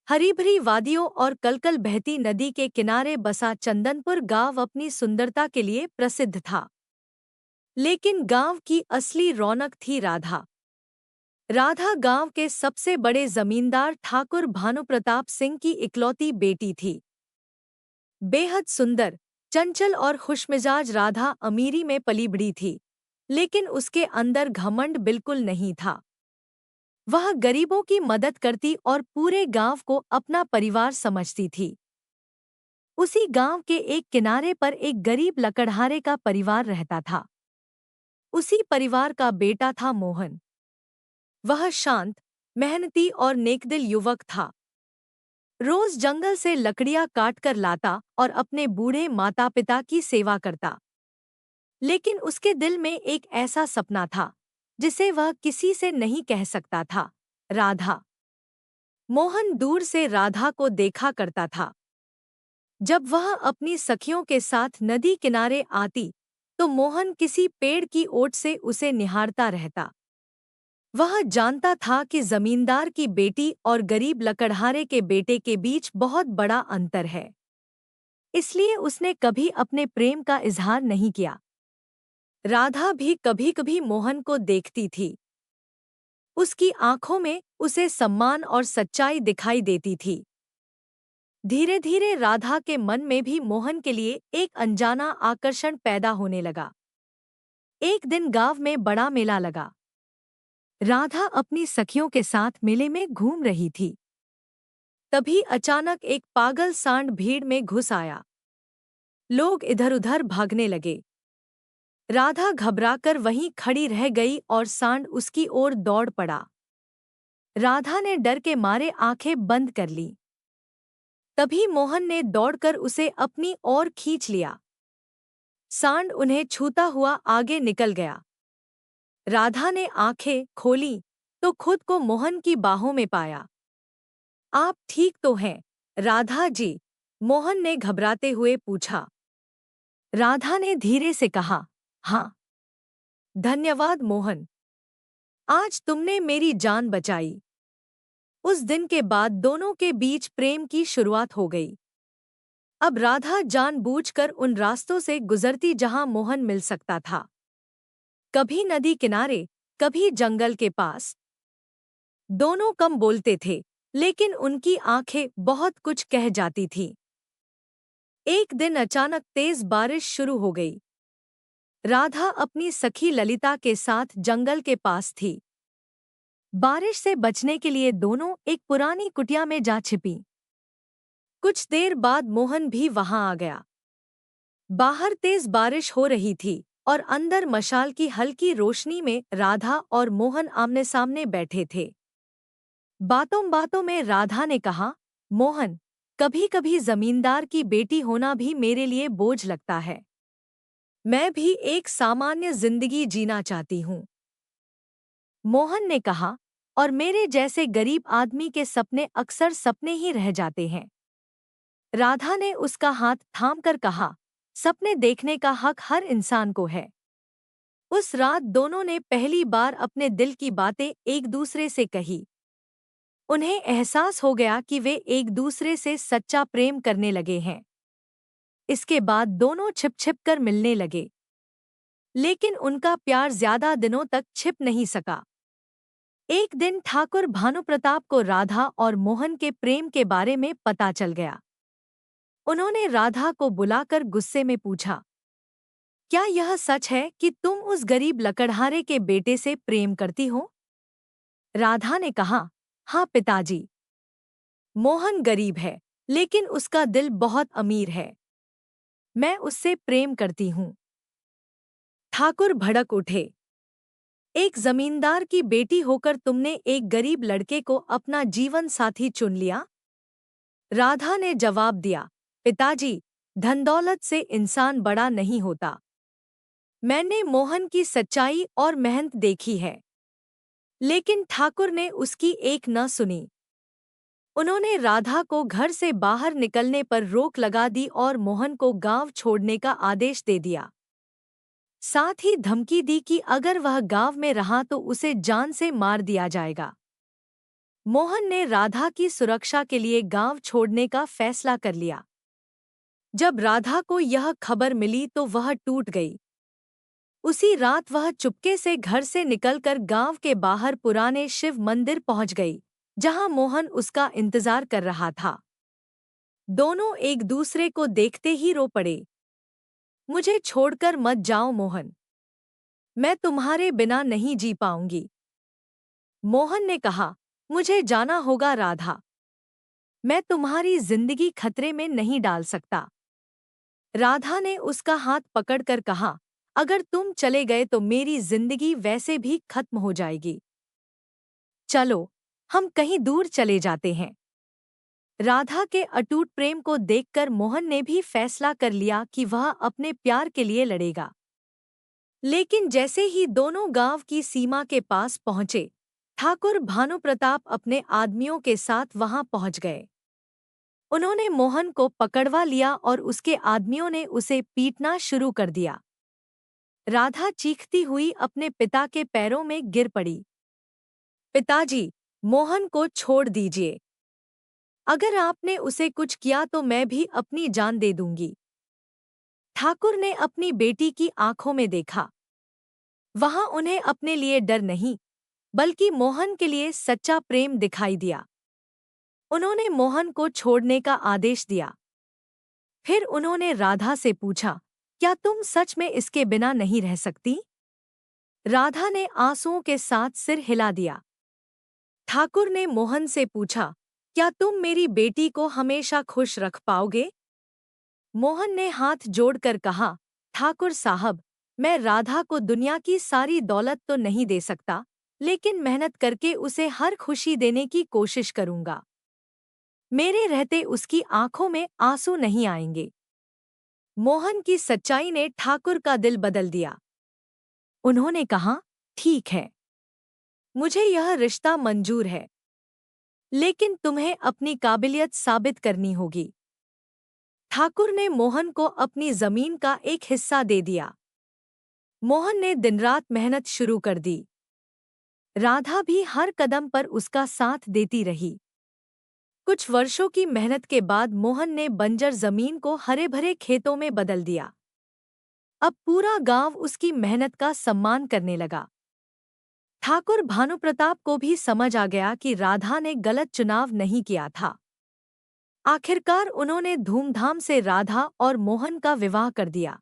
हरी भरी वादियों और कलकल बहती नदी के किनारे बसा चंदनपुर गांव अपनी सुंदरता के लिए प्रसिद्ध था। लेकिन गांव की असली रौनक थी राधा। राधा गांव के सबसे बड़े जमींदार ठाकुर भानुप्रताप सिंह की इकलौती बेटी थी। बेहद सुंदर, चंचल और खुशमिजाज राधा अमीरी में पली बढ़ी थी, लेकिन उसके अंदर घमंड बिल्कुल नहीं था। वह गरीबों की मदद करती और पूरे गांव को अपना परिवार समझती थी। उसी गांव के एक किनारे पर एक गरीब लकड़हारे का परिवार रहता था। उसी परिवार का बेटा था मोहन। वह शांत, मेहनती और नेकदिल युवक था। रोज जंगल से लकड़ियां काट कर लाता और अपने बूढ़े माता पिता की सेवा करता। लेकिन उसके दिल में एक ऐसा सपना था जिसे वह किसी से नहीं कह सकता था, राधा। मोहन दूर से राधा को देखा करता था। जब वह अपनी सखियों के साथ नदी किनारे आती तो मोहन किसी पेड़ की ओट से उसे निहारता रहता। वह जानता था कि जमींदार की बेटी और गरीब लकड़हारे के बेटे के बीच बहुत बड़ा अंतर है। इसलिए उसने कभी अपने प्रेम का इजहार नहीं किया। राधा भी कभी-कभी मोहन को देखती थी। उसकी आंखों में उसे सम्मान और सच्चाई दिखाई देती थी। धीरे-धीरे राधा के मन में भी मोहन के लिए एक अनजाना आकर्षण पैदा होने लगा। एक दिन गांव में बड़ा मेला लगा। राधा अपनी सखियों के साथ मेले में घूम रही थी। तभी अचानक एक पागल सांड भीड़ में घुस आया। लोग इधर-उधर भागने लगे। राधा घबराकर वहीं खड़ी रह गई और सांड उसकी ओर दौड़ पड़ा। राधा ने डर के मारे आंखें बंद कर लीं। तभी मोहन ने दौड़कर उसे अपनी ओर खींच लिया। सांड उन्हें छूता हुआ आगे निकल गया। राधा ने आंखें खोलीं तो खुद को मोहन की बाहों में पाया। आप ठीक तो हैं, राधा जी? मोहन ने घबराते हुए पूछा। राधा ने धीरे से कहा, हाँ। धन्यवाद मोहन, आज तुमने मेरी जान बचाई। उस दिन के बाद दोनों के बीच प्रेम की शुरुआत हो गई। अब राधा जानबूझकर उन रास्तों से गुजरती जहां मोहन मिल सकता था। कभी नदी किनारे, कभी जंगल के पास। दोनों कम बोलते थे, लेकिन उनकी आंखें बहुत कुछ कह जाती थीं। एक दिन अचानक तेज बारिश शुरू हो गई। राधा अपनी सखी ललिता के साथ जंगल के पास थी। बारिश से बचने के लिए दोनों एक पुरानी कुटिया में जा छिपीं। कुछ देर बाद मोहन भी वहां आ गया। बाहर तेज बारिश हो रही थी और अंदर मशाल की हल्की रोशनी में राधा और मोहन आमने सामने बैठे थे। बातों बातों में राधा ने कहा, मोहन, कभी-कभी जमींदार की बेटी होना भी मेरे लिए बोझ लगता है। मैं भी एक सामान्य जिंदगी जीना चाहती हूँ। मोहन ने कहा, और मेरे जैसे गरीब आदमी के सपने अक्सर सपने ही रह जाते हैं। राधा ने उसका हाथ थामकर कहा, सपने देखने का हक हर इंसान को है। उस रात दोनों ने पहली बार अपने दिल की बातें एक दूसरे से कही। उन्हें एहसास हो गया कि वे एक दूसरे से सच्चा प्रेम करने लगे हैं। इसके बाद दोनों छिप-छिप कर मिलने लगे। लेकिन उनका प्यार ज्यादा दिनों तक छिप नहीं सका। एक दिन ठाकुर भानुप्रताप को राधा और मोहन के प्रेम के बारे में पता चल गया। उन्होंने राधा को बुलाकर गुस्से में पूछा, क्या यह सच है कि तुम उस गरीब लकड़हारे के बेटे से प्रेम करती हो? राधा ने कहा, हाँ पिताजी। मोहन गरीब है, लेकिन उसका दिल बहुत अमीर है। मैं उससे प्रेम करती हूँ। ठाकुर भड़क उठे। एक जमींदार की बेटी होकर तुमने एक गरीब लड़के को अपना जीवन साथी चुन लिया? राधा ने जवाब दिया, पिताजी, धन दौलत से इंसान बड़ा नहीं होता। मैंने मोहन की सच्चाई और मेहनत देखी है। लेकिन ठाकुर ने उसकी एक न सुनी। उन्होंने राधा को घर से बाहर निकलने पर रोक लगा दी और मोहन को गांव छोड़ने का आदेश दे दिया। साथ ही धमकी दी कि अगर वह गांव में रहा तो उसे जान से मार दिया जाएगा। मोहन ने राधा की सुरक्षा के लिए गांव छोड़ने का फैसला कर लिया। जब राधा को यह खबर मिली तो वह टूट गई। उसी रात वह चुपके से घर से निकलकर गांव के बाहर पुराने शिव मंदिर पहुंच गई, जहां मोहन उसका इंतजार कर रहा था। दोनों एक दूसरे को देखते ही रो पड़े। मुझे छोड़कर मत जाओ मोहन, मैं तुम्हारे बिना नहीं जी पाऊंगी। मोहन ने कहा, मुझे जाना होगा राधा, मैं तुम्हारी जिंदगी खतरे में नहीं डाल सकता। राधा ने उसका हाथ पकड़कर कहा, अगर तुम चले गए तो मेरी जिंदगी वैसे भी खत्म हो जाएगी। चलो, हम कहीं दूर चले जाते हैं। राधा के अटूट प्रेम को देखकर मोहन ने भी फैसला कर लिया कि वह अपने प्यार के लिए लड़ेगा। लेकिन जैसे ही दोनों गांव की सीमा के पास पहुंचे, ठाकुर भानुप्रताप अपने आदमियों के साथ वहां पहुंच गए। उन्होंने मोहन को पकड़वा लिया और उसके आदमियों ने उसे पीटना शुरू कर दिया। राधा चीखती हुई अपने पिता के पैरों में गिर पड़ी। पिताजी, मोहन को छोड़ दीजिए। अगर आपने उसे कुछ किया तो मैं भी अपनी जान दे दूंगी। ठाकुर ने अपनी बेटी की आंखों में देखा। वहां उन्हें अपने लिए डर नहीं, बल्कि मोहन के लिए सच्चा प्रेम दिखाई दिया। उन्होंने मोहन को छोड़ने का आदेश दिया। फिर उन्होंने राधा से पूछा, क्या तुम सच में इसके बिना नहीं रह सकती? राधा ने आंसुओं के साथ सिर हिला दिया। ठाकुर ने मोहन से पूछा, क्या तुम मेरी बेटी को हमेशा खुश रख पाओगे? मोहन ने हाथ जोड़कर कहा, ठाकुर साहब, मैं राधा को दुनिया की सारी दौलत तो नहीं दे सकता, लेकिन मेहनत करके उसे हर खुशी देने की कोशिश करूंगा। मेरे रहते उसकी आंखों में आंसू नहीं आएंगे। मोहन की सच्चाई ने ठाकुर का दिल बदल दिया। उन्होंने कहा, ठीक है, मुझे यह रिश्ता मंजूर है, लेकिन तुम्हें अपनी काबिलियत साबित करनी होगी। ठाकुर ने मोहन को अपनी जमीन का एक हिस्सा दे दिया। मोहन ने दिनरात मेहनत शुरू कर दी। राधा भी हर कदम पर उसका साथ देती रही। कुछ वर्षों की मेहनत के बाद मोहन ने बंजर जमीन को हरे भरे खेतों में बदल दिया। अब पूरा गांव उसकी मेहनत का सम्मान करने लगा। ठाकुर भानुप्रताप को भी समझ आ गया कि राधा ने गलत चुनाव नहीं किया था। आखिरकार उन्होंने धूमधाम से राधा और मोहन का विवाह कर दिया।